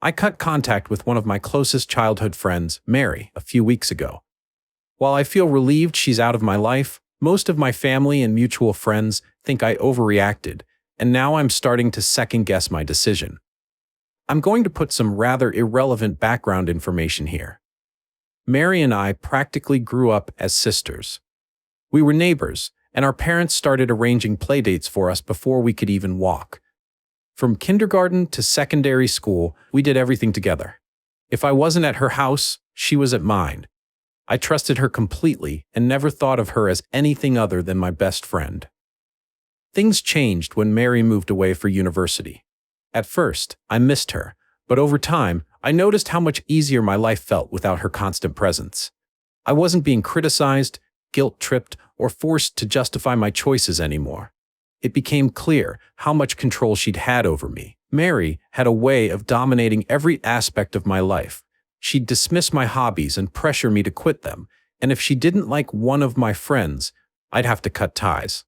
I cut contact with one of my closest childhood friends, Mary, a few weeks ago. While I feel relieved she's out of my life, most of my family and mutual friends think I overreacted, and now I'm starting to second-guess my decision. I'm going to put some rather irrelevant background information here. Mary and I practically grew up as sisters. We were neighbors, and our parents started arranging playdates for us before we could even walk. From kindergarten to secondary school, we did everything together. If I wasn't at her house, she was at mine. I trusted her completely and never thought of her as anything other than my best friend. Things changed when Mary moved away for university. At first, I missed her, but over time, I noticed how much easier my life felt without her constant presence. I wasn't being criticized, guilt-tripped, or forced to justify my choices anymore. It became clear how much control she'd had over me. Mary had a way of dominating every aspect of my life. She'd dismiss my hobbies and pressure me to quit them, and if she didn't like one of my friends, I'd have to cut ties.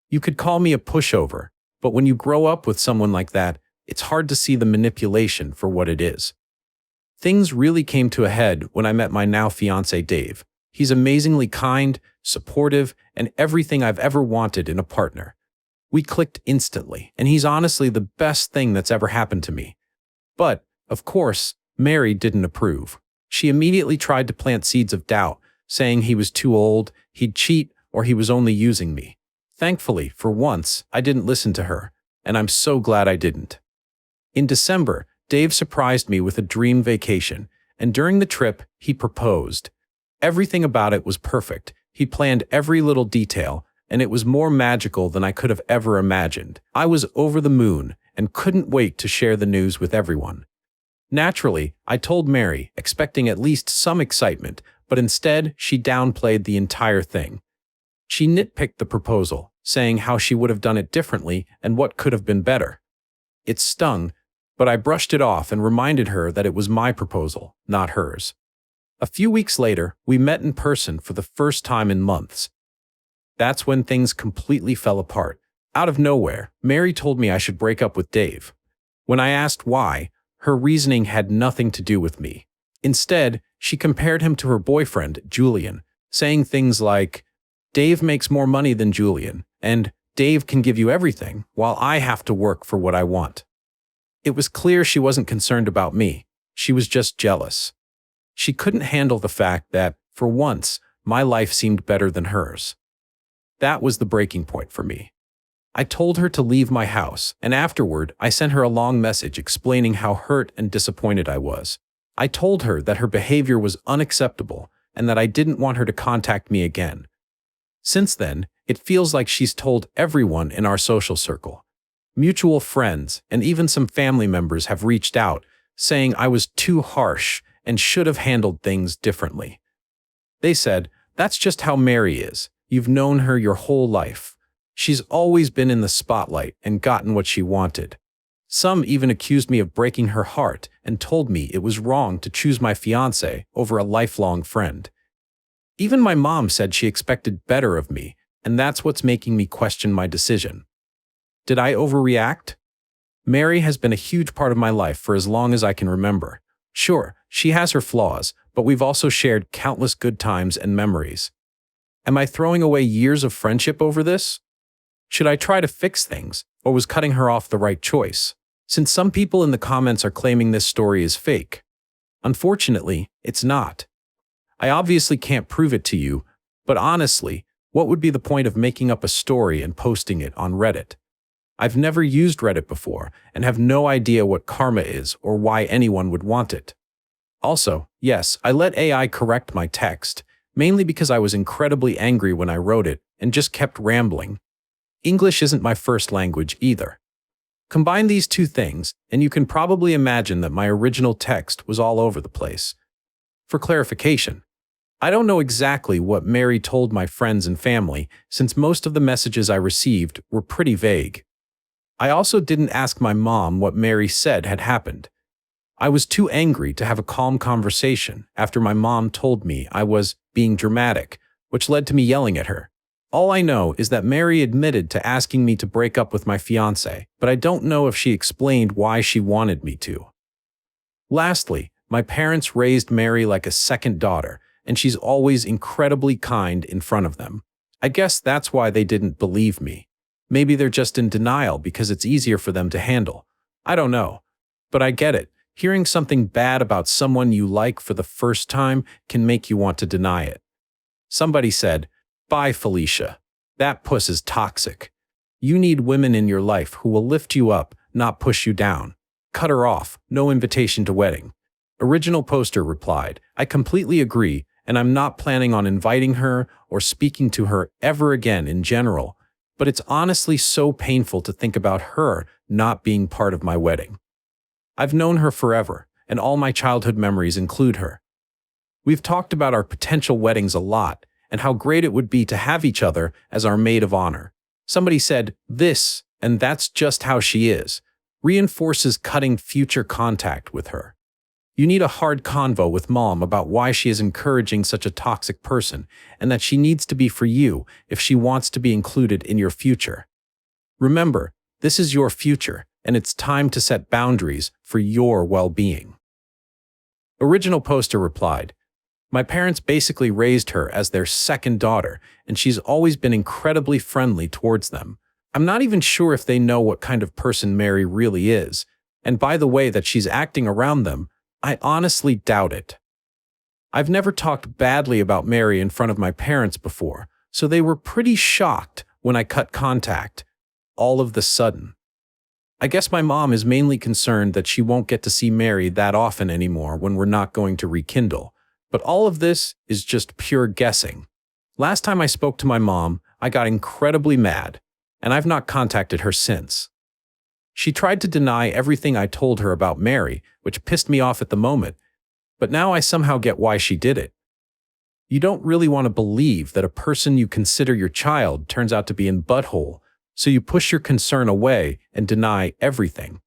You could call me a pushover, but when you grow up with someone like that, it's hard to see the manipulation for what it is. Things really came to a head when I met my now-fiancé Dave. He's amazingly kind, supportive, and everything I've ever wanted in a partner. We clicked instantly, and he's honestly the best thing that's ever happened to me. But, of course, Mary didn't approve. She immediately tried to plant seeds of doubt, saying he was too old, he'd cheat, or he was only using me. Thankfully, for once, I didn't listen to her, and I'm so glad I didn't. In December, Dave surprised me with a dream vacation, and during the trip, he proposed. Everything about it was perfect. He planned every little detail, and it was more magical than I could have ever imagined. I was over the moon and couldn't wait to share the news with everyone. Naturally, I told Mary, expecting at least some excitement, but instead, she downplayed the entire thing. She nitpicked the proposal, saying how she would have done it differently and what could have been better. It stung, but I brushed it off and reminded her that it was my proposal, not hers. A few weeks later, we met in person for the first time in months. That's when things completely fell apart. Out of nowhere, Mary told me I should break up with Dave. When I asked why, her reasoning had nothing to do with me. Instead, she compared him to her boyfriend, Julian, saying things like, "Dave makes more money than Julian, and Dave can give you everything, while I have to work for what I want." It was clear she wasn't concerned about me. She was just jealous. She couldn't handle the fact that, for once, my life seemed better than hers. That was the breaking point for me. I told her to leave my house, and afterward, I sent her a long message explaining how hurt and disappointed I was. I told her that her behavior was unacceptable and that I didn't want her to contact me again. Since then, it feels like she's told everyone in our social circle. Mutual friends and even some family members have reached out, saying I was too harsh and should have handled things differently. They said, "That's just how Mary is. You've known her your whole life. She's always been in the spotlight and gotten what she wanted." Some even accused me of breaking her heart and told me it was wrong to choose my fiancé over a lifelong friend. Even my mom said she expected better of me, and that's what's making me question my decision. Did I overreact? Mary has been a huge part of my life for as long as I can remember. Sure, she has her flaws, but we've also shared countless good times and memories. Am I throwing away years of friendship over this? Should I try to fix things, or was cutting her off the right choice? Since some people in the comments are claiming this story is fake. Unfortunately, it's not. I obviously can't prove it to you, but honestly, what would be the point of making up a story and posting it on Reddit? I've never used Reddit before and have no idea what karma is or why anyone would want it. Also, yes, I let AI correct my text, mainly because I was incredibly angry when I wrote it and just kept rambling. English isn't my first language either. Combine these two things, and you can probably imagine that my original text was all over the place. For clarification, I don't know exactly what Mary told my friends and family, since most of the messages I received were pretty vague. I also didn't ask my mom what Mary said had happened. I was too angry to have a calm conversation after my mom told me I was being dramatic, which led to me yelling at her. All I know is that Mary admitted to asking me to break up with my fiancé, but I don't know if she explained why she wanted me to. Lastly, my parents raised Mary like a second daughter, and she's always incredibly kind in front of them. I guess that's why they didn't believe me. Maybe they're just in denial because it's easier for them to handle. I don't know. But I get it. Hearing something bad about someone you like for the first time can make you want to deny it. Somebody said, "Bye, Felicia. That puss is toxic. You need women in your life who will lift you up, not push you down. Cut her off. No invitation to wedding." Original poster replied, "I completely agree, and I'm not planning on inviting her or speaking to her ever again in general, but it's honestly so painful to think about her not being part of my wedding. I've known her forever, and all my childhood memories include her. We've talked about our potential weddings a lot, and how great it would be to have each other as our maid of honor." Somebody said, "This, and that's just how she is, reinforces cutting future contact with her. You need a hard convo with mom about why she is encouraging such a toxic person and that she needs to be for you if she wants to be included in your future. Remember, this is your future, and it's time to set boundaries for your well-being." Original poster replied, "My parents basically raised her as their second daughter, and she's always been incredibly friendly towards them. I'm not even sure if they know what kind of person Mary really is, and by the way that she's acting around them, I honestly doubt it. I've never talked badly about Mary in front of my parents before, so they were pretty shocked when I cut contact, all of the sudden. I guess my mom is mainly concerned that she won't get to see Mary that often anymore when we're not going to rekindle, but all of this is just pure guessing. Last time I spoke to my mom, I got incredibly mad, and I've not contacted her since. She tried to deny everything I told her about Mary, which pissed me off at the moment, but now I somehow get why she did it. You don't really want to believe that a person you consider your child turns out to be in butthole, so you push your concern away and deny everything.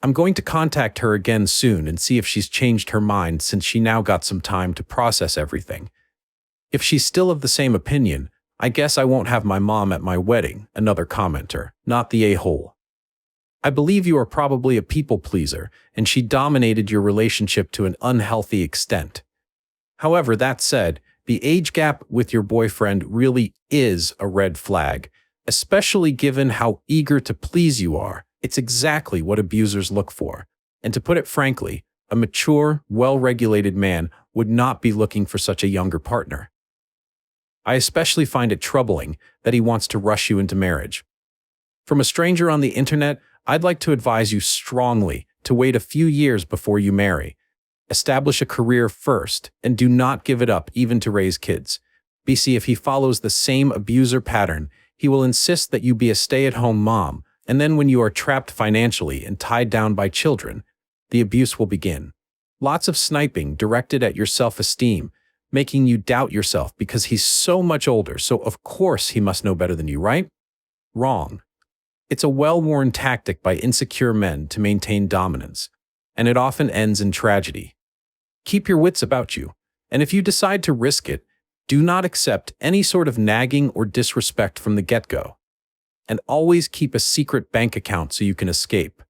I'm going to contact her again soon and see if she's changed her mind since she now got some time to process everything. If she's still of the same opinion, I guess I won't have my mom at my wedding," another commenter, not the a-hole. "I believe you are probably a people pleaser, and she dominated your relationship to an unhealthy extent. However, that said, the age gap with your boyfriend really is a red flag, especially given how eager to please you are. It's exactly what abusers look for. And to put it frankly, a mature, well-regulated man would not be looking for such a younger partner. I especially find it troubling that he wants to rush you into marriage. From a stranger on the internet, I'd like to advise you strongly to wait a few years before you marry. Establish a career first, and do not give it up even to raise kids. BC, if he follows the same abuser pattern, he will insist that you be a stay-at-home mom, and then when you are trapped financially and tied down by children, the abuse will begin. Lots of sniping directed at your self-esteem, making you doubt yourself because he's so much older, so of course he must know better than you, right? Wrong. It's a well-worn tactic by insecure men to maintain dominance, and it often ends in tragedy. Keep your wits about you, and if you decide to risk it, do not accept any sort of nagging or disrespect from the get-go. And always keep a secret bank account so you can escape.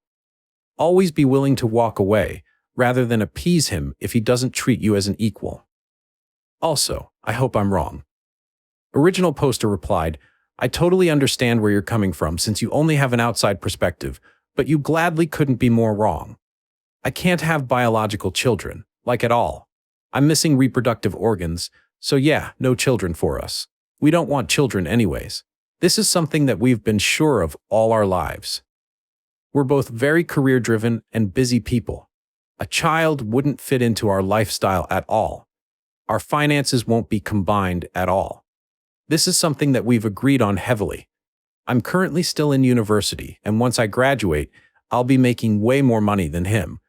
Always be willing to walk away, rather than appease him if he doesn't treat you as an equal. Also, I hope I'm wrong." Original poster replied, "I totally understand where you're coming from since you only have an outside perspective, but you gladly couldn't be more wrong. I can't have biological children, like at all. I'm missing reproductive organs, so yeah, no children for us. We don't want children anyways. This is something that we've been sure of all our lives. We're both very career-driven and busy people. A child wouldn't fit into our lifestyle at all. Our finances won't be combined at all. This is something that we've agreed on heavily. I'm currently still in university, and once I graduate, I'll be making way more money than him.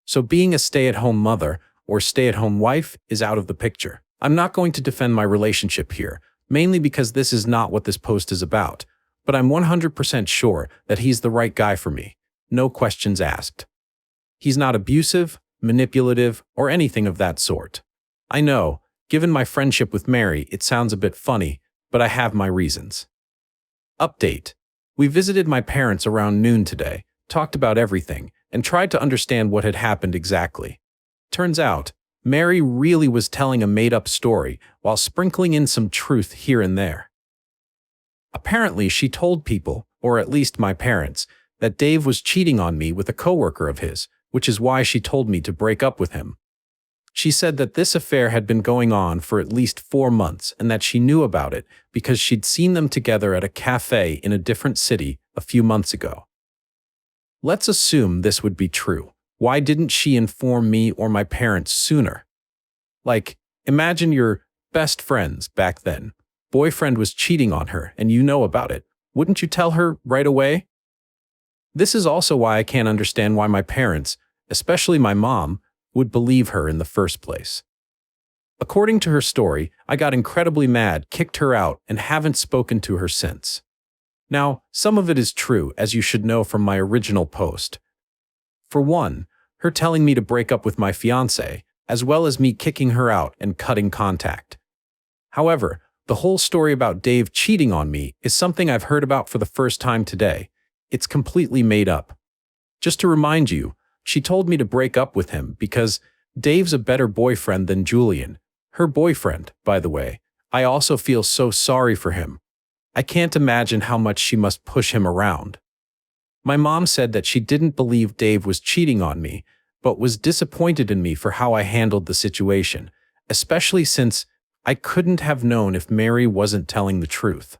So being a stay-at-home mother or stay-at-home wife is out of the picture. I'm not going to defend my relationship here, mainly because this is not what this post is about, but I'm 100% sure that he's the right guy for me. No questions asked. He's not abusive, manipulative, or anything of that sort. I know, given my friendship with Mary, it sounds a bit funny, but I have my reasons. Update. We visited my parents around noon today, talked about everything, and tried to understand what had happened exactly. Turns out, Mary really was telling a made-up story while sprinkling in some truth here and there. Apparently, she told people, or at least my parents, that Dave was cheating on me with a coworker of his, which is why she told me to break up with him. She said that this affair had been going on for at least 4 months and that she knew about it because she'd seen them together at a cafe in a different city a few months ago. Let's assume this would be true. Why didn't she inform me or my parents sooner? Like, imagine your best friends back then. Boyfriend was cheating on her and you know about it. Wouldn't you tell her right away? This is also why I can't understand why my parents, especially my mom, would believe her in the first place. According to her story, I got incredibly mad, kicked her out, and haven't spoken to her since. Now, some of it is true, as you should know from my original post. For one, her telling me to break up with my fiancé, as well as me kicking her out and cutting contact. However, the whole story about Dave cheating on me is something I've heard about for the first time today. It's completely made up. Just to remind you, she told me to break up with him because Dave's a better boyfriend than Julian, her boyfriend, by the way. I also feel so sorry for him. I can't imagine how much she must push him around. My mom said that she didn't believe Dave was cheating on me, but was disappointed in me for how I handled the situation, especially since I couldn't have known if Mary wasn't telling the truth.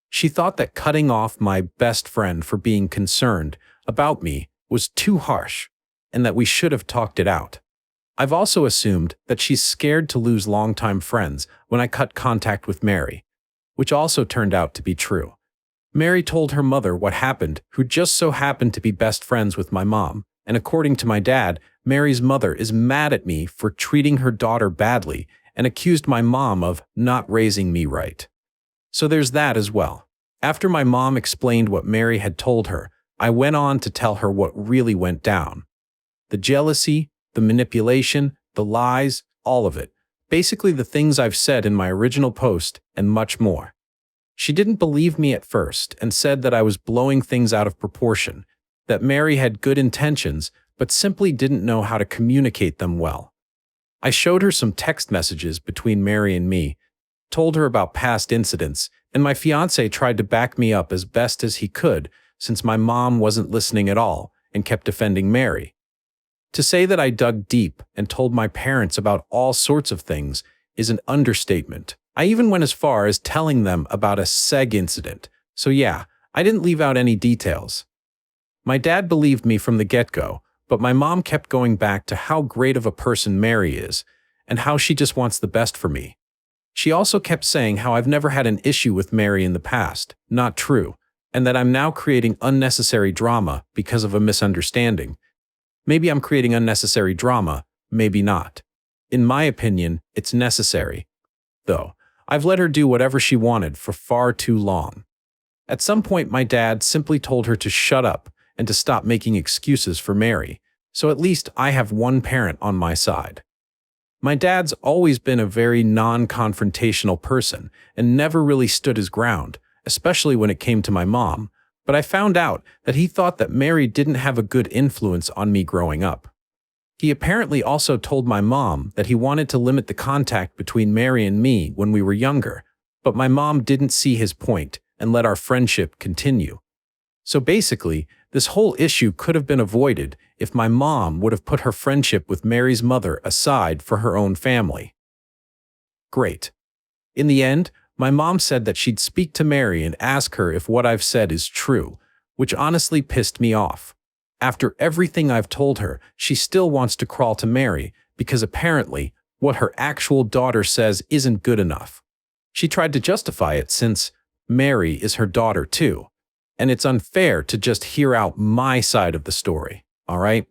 She thought that cutting off my best friend for being concerned about me was too harsh, and that we should have talked it out. I've also assumed that she's scared to lose longtime friends when I cut contact with Mary, which also turned out to be true. Mary told her mother what happened, who just so happened to be best friends with my mom, and according to my dad, Mary's mother is mad at me for treating her daughter badly and accused my mom of not raising me right. So there's that as well. After my mom explained what Mary had told her, I went on to tell her what really went down. The jealousy, the manipulation, the lies, all of it. Basically the things I've said in my original post and much more. She didn't believe me at first and said that I was blowing things out of proportion, that Mary had good intentions but simply didn't know how to communicate them well. I showed her some text messages between Mary and me, told her about past incidents, and my fiancé tried to back me up as best as he could since my mom wasn't listening at all and kept defending Mary. To say that I dug deep and told my parents about all sorts of things is an understatement. I even went as far as telling them about a seg incident, so yeah, I didn't leave out any details. My dad believed me from the get-go, but my mom kept going back to how great of a person Mary is and how she just wants the best for me. She also kept saying how I've never had an issue with Mary in the past, not true, and that I'm now creating unnecessary drama because of a misunderstanding. Maybe I'm creating unnecessary drama, maybe not. In my opinion, it's necessary. Though, I've let her do whatever she wanted for far too long. At some point, my dad simply told her to shut up and to stop making excuses for Mary, so at least I have one parent on my side. My dad's always been a very non-confrontational person and never really stood his ground, especially when it came to my mom, but I found out that he thought that Mary didn't have a good influence on me growing up. He apparently also told my mom that he wanted to limit the contact between Mary and me when we were younger, but my mom didn't see his point and let our friendship continue. So basically, this whole issue could have been avoided if my mom would have put her friendship with Mary's mother aside for her own family. Great. In the end, my mom said that she'd speak to Mary and ask her if what I've said is true, which honestly pissed me off. After everything I've told her, she still wants to crawl to Mary because apparently what her actual daughter says isn't good enough. She tried to justify it since Mary is her daughter too, and it's unfair to just hear out my side of the story, all right?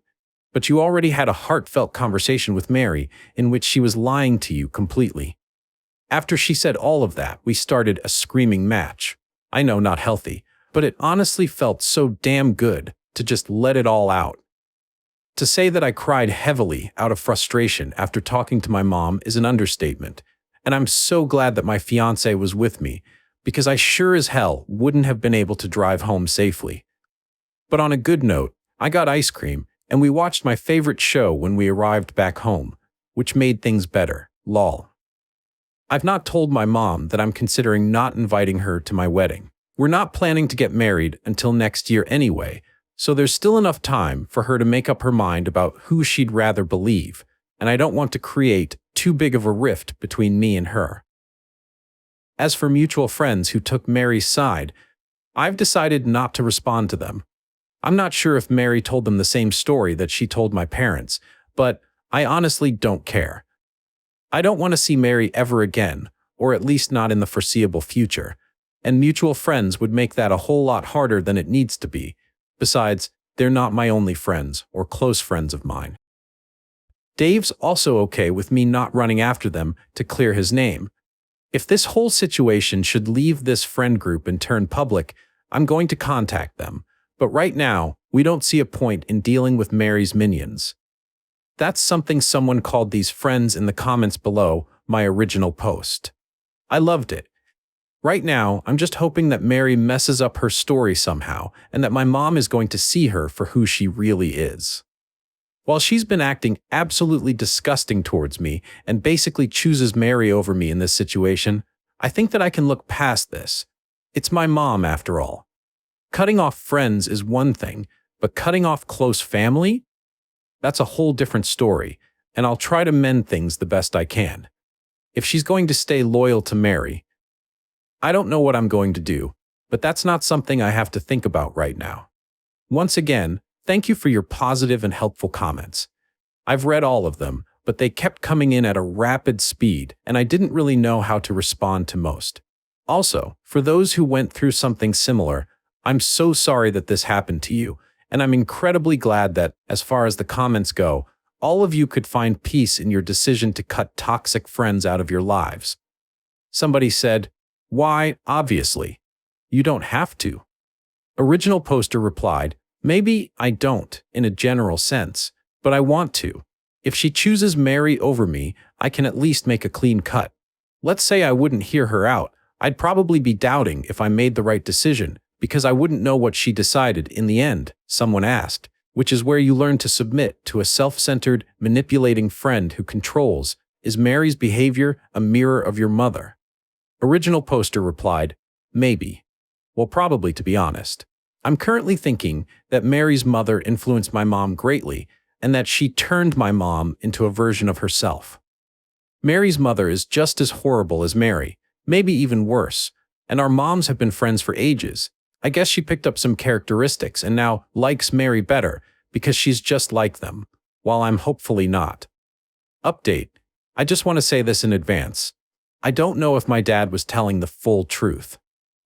But you already had a heartfelt conversation with Mary in which she was lying to you completely. After she said all of that, we started a screaming match. I know, not healthy, but it honestly felt so damn good to just let it all out. To say that I cried heavily out of frustration after talking to my mom is an understatement, and I'm so glad that my fiancé was with me, because I sure as hell wouldn't have been able to drive home safely. But on a good note, I got ice cream, and we watched my favorite show when we arrived back home, which made things better, lol. I've not told my mom that I'm considering not inviting her to my wedding. We're not planning to get married until next year anyway, so there's still enough time for her to make up her mind about who she'd rather believe, and I don't want to create too big of a rift between me and her. As for mutual friends who took Mary's side, I've decided not to respond to them. I'm not sure if Mary told them the same story that she told my parents, but I honestly don't care. I don't want to see Mary ever again, or at least not in the foreseeable future, and mutual friends would make that a whole lot harder than it needs to be. Besides, they're not my only friends or close friends of mine. Dave's also okay with me not running after them to clear his name. If this whole situation should leave this friend group and turn public, I'm going to contact them. But right now, we don't see a point in dealing with Mary's minions. That's something someone called these friends in the comments below my original post. I loved it. Right now, I'm just hoping that Mary messes up her story somehow and that my mom is going to see her for who she really is. While she's been acting absolutely disgusting towards me and basically chooses Mary over me in this situation, I think that I can look past this. It's my mom after all. Cutting off friends is one thing, but cutting off close family? That's a whole different story, and I'll try to mend things the best I can. If she's going to stay loyal to Mary, I don't know what I'm going to do, but that's not something I have to think about right now. Once again, thank you for your positive and helpful comments. I've read all of them, but they kept coming in at a rapid speed, and I didn't really know how to respond to most. Also, for those who went through something similar, I'm so sorry that this happened to you, and I'm incredibly glad that, as far as the comments go, all of you could find peace in your decision to cut toxic friends out of your lives. Somebody said, "Why, obviously. You don't have to." Original poster replied, "Maybe I don't, in a general sense, but I want to. If she chooses Mary over me, I can at least make a clean cut. Let's say I wouldn't hear her out, I'd probably be doubting if I made the right decision, because I wouldn't know what she decided in the end," someone asked, which is where you learn to submit to a self-centered, manipulating friend who controls. Is Mary's behavior a mirror of your mother? Original poster replied, "Maybe. Well, probably, to be honest. I'm currently thinking that Mary's mother influenced my mom greatly and that she turned my mom into a version of herself. Mary's mother is just as horrible as Mary, maybe even worse, and our moms have been friends for ages. I guess she picked up some characteristics and now likes Mary better because she's just like them, while I'm hopefully not. Update. I just want to say this in advance. I don't know if my dad was telling the full truth.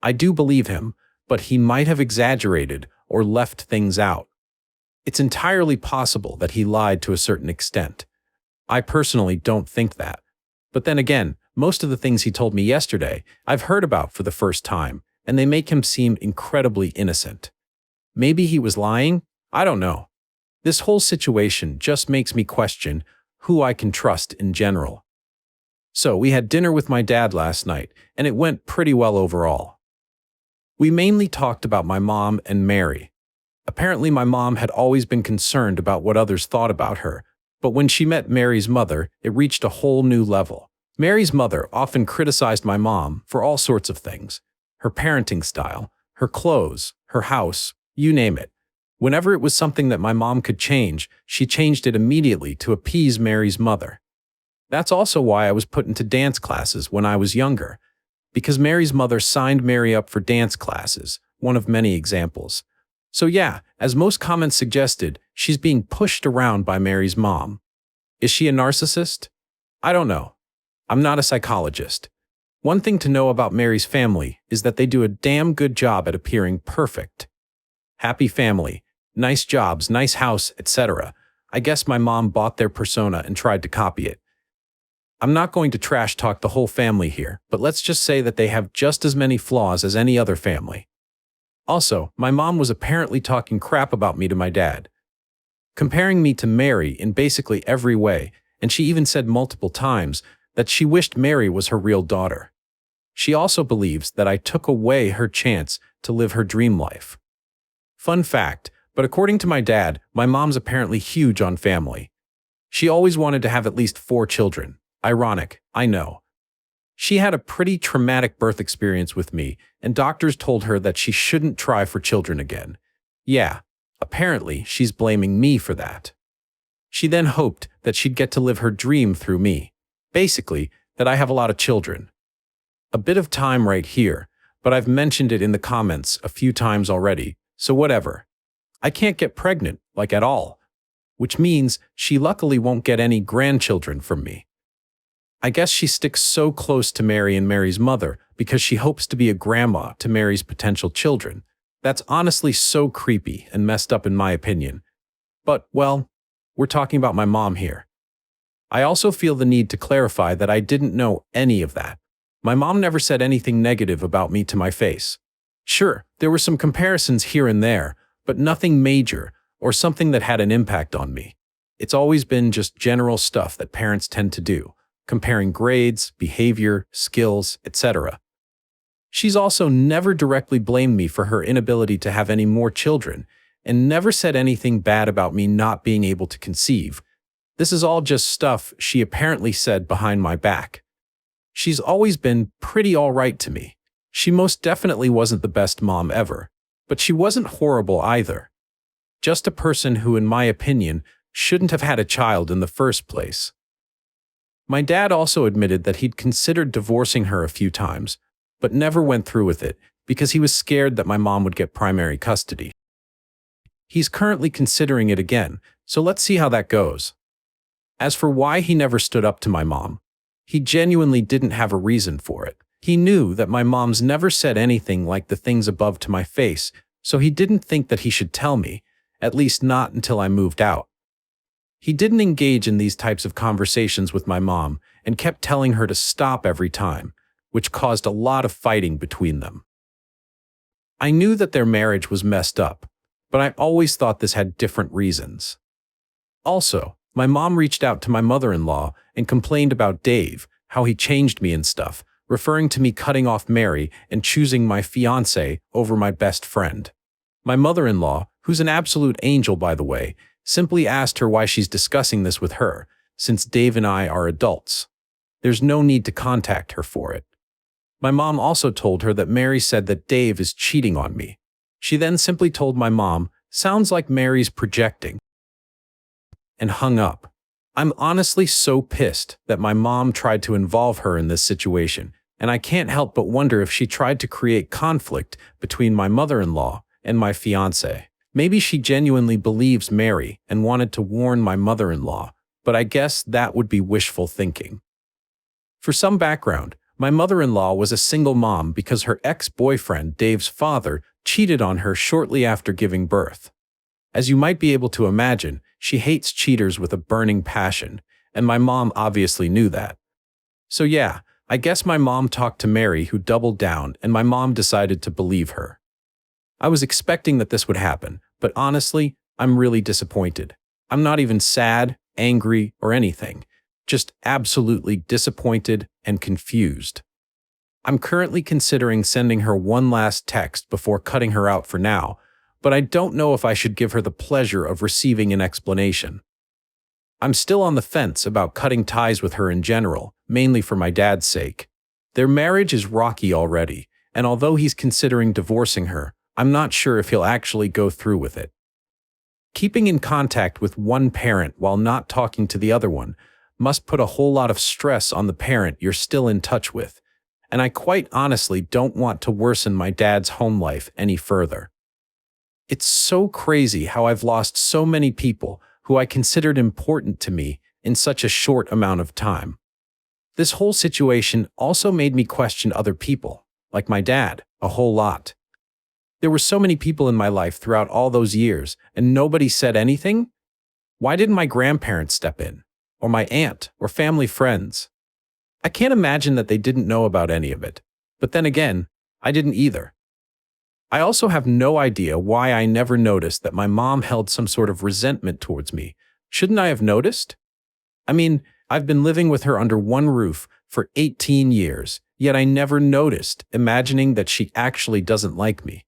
I do believe him, but he might have exaggerated or left things out. It's entirely possible that he lied to a certain extent. I personally don't think that. But then again, most of the things he told me yesterday, I've heard about for the first time, and they make him seem incredibly innocent. Maybe he was lying? I don't know. This whole situation just makes me question who I can trust in general. So we had dinner with my dad last night, and it went pretty well overall. We mainly talked about my mom and Mary. Apparently my mom had always been concerned about what others thought about her, but when she met Mary's mother, it reached a whole new level. Mary's mother often criticized my mom for all sorts of things. Her parenting style, her clothes, her house, you name it. Whenever it was something that my mom could change, she changed it immediately to appease Mary's mother. That's also why I was put into dance classes when I was younger, because Mary's mother signed Mary up for dance classes, one of many examples. So yeah, as most comments suggested, she's being pushed around by Mary's mom. Is she a narcissist? I don't know. I'm not a psychologist. One thing to know about Mary's family is that they do a damn good job at appearing perfect. Happy family, nice jobs, nice house, etc. I guess my mom bought their persona and tried to copy it. I'm not going to trash talk the whole family here, but let's just say that they have just as many flaws as any other family. Also, my mom was apparently talking crap about me to my dad, comparing me to Mary in basically every way, and she even said multiple times that she wished Mary was her real daughter. She also believes that I took away her chance to live her dream life. Fun fact, But according to my dad, my mom's apparently huge on family. She always wanted to have at least 4 children. Ironic, I know. She had a pretty traumatic birth experience with me, and doctors told her that she shouldn't try for children again. Yeah, apparently she's blaming me for that. She then hoped that she'd get to live her dream through me. Basically, that I have a lot of children. A bit of time right here, but I've mentioned it in the comments a few times already, so whatever. I can't get pregnant, like at all, which means she luckily won't get any grandchildren from me. I guess she sticks so close to Mary and Mary's mother because she hopes to be a grandma to Mary's potential children. That's honestly so creepy and messed up in my opinion. But, well, we're talking about my mom here. I also feel the need to clarify that I didn't know any of that. My mom never said anything negative about me to my face. Sure, there were some comparisons here and there, but nothing major or something that had an impact on me. It's always been just general stuff that parents tend to do, comparing grades, behavior, skills, etc. She's also never directly blamed me for her inability to have any more children, and never said anything bad about me not being able to conceive. This is all just stuff she apparently said behind my back. She's always been pretty alright to me. She most definitely wasn't the best mom ever, but she wasn't horrible either. Just a person who, in my opinion, shouldn't have had a child in the first place. My dad also admitted that he'd considered divorcing her a few times, but never went through with it because he was scared that my mom would get primary custody. He's currently considering it again, so let's see how that goes. As for why he never stood up to my mom, he genuinely didn't have a reason for it. He knew that my mom's never said anything like the things above to my face, so he didn't think that he should tell me, at least not until I moved out. He didn't engage in these types of conversations with my mom and kept telling her to stop every time, which caused a lot of fighting between them. I knew that their marriage was messed up, but I always thought this had different reasons. Also, my mom reached out to my mother-in-law and complained about Dave, how he changed me and stuff, referring to me cutting off Mary and choosing my fiancé over my best friend. My mother-in-law, who's an absolute angel by the way, simply asked her why she's discussing this with her, since Dave and I are adults. There's no need to contact her for it. My mom also told her that Mary said that Dave is cheating on me. She then simply told my mom, "Sounds like Mary's projecting," and hung up. I'm honestly so pissed that my mom tried to involve her in this situation, and I can't help but wonder if she tried to create conflict between my mother-in-law and my fiancé. Maybe she genuinely believes Mary and wanted to warn my mother-in-law, but I guess that would be wishful thinking. For some background, my mother-in-law was a single mom because her ex-boyfriend, Dave's father, cheated on her shortly after giving birth. As you might be able to imagine, she hates cheaters with a burning passion, and my mom obviously knew that. So yeah, I guess my mom talked to Mary, who doubled down, and my mom decided to believe her. I was expecting that this would happen, but honestly, I'm really disappointed. I'm not even sad, angry, or anything. Just absolutely disappointed and confused. I'm currently considering sending her one last text before cutting her out for now, but I don't know if I should give her the pleasure of receiving an explanation. I'm still on the fence about cutting ties with her in general, mainly for my dad's sake. Their marriage is rocky already, and although he's considering divorcing her, I'm not sure if he'll actually go through with it. Keeping in contact with one parent while not talking to the other one must put a whole lot of stress on the parent you're still in touch with, and I quite honestly don't want to worsen my dad's home life any further. It's so crazy how I've lost so many people who I considered important to me in such a short amount of time. This whole situation also made me question other people, like my dad, a whole lot. There were so many people in my life throughout all those years, and nobody said anything? Why didn't my grandparents step in? Or my aunt, or family friends? I can't imagine that they didn't know about any of it. But then again, I didn't either. I also have no idea why I never noticed that my mom held some sort of resentment towards me. Shouldn't I have noticed? I mean, I've been living with her under one roof for 18 years, yet I never noticed, imagining that she actually doesn't like me.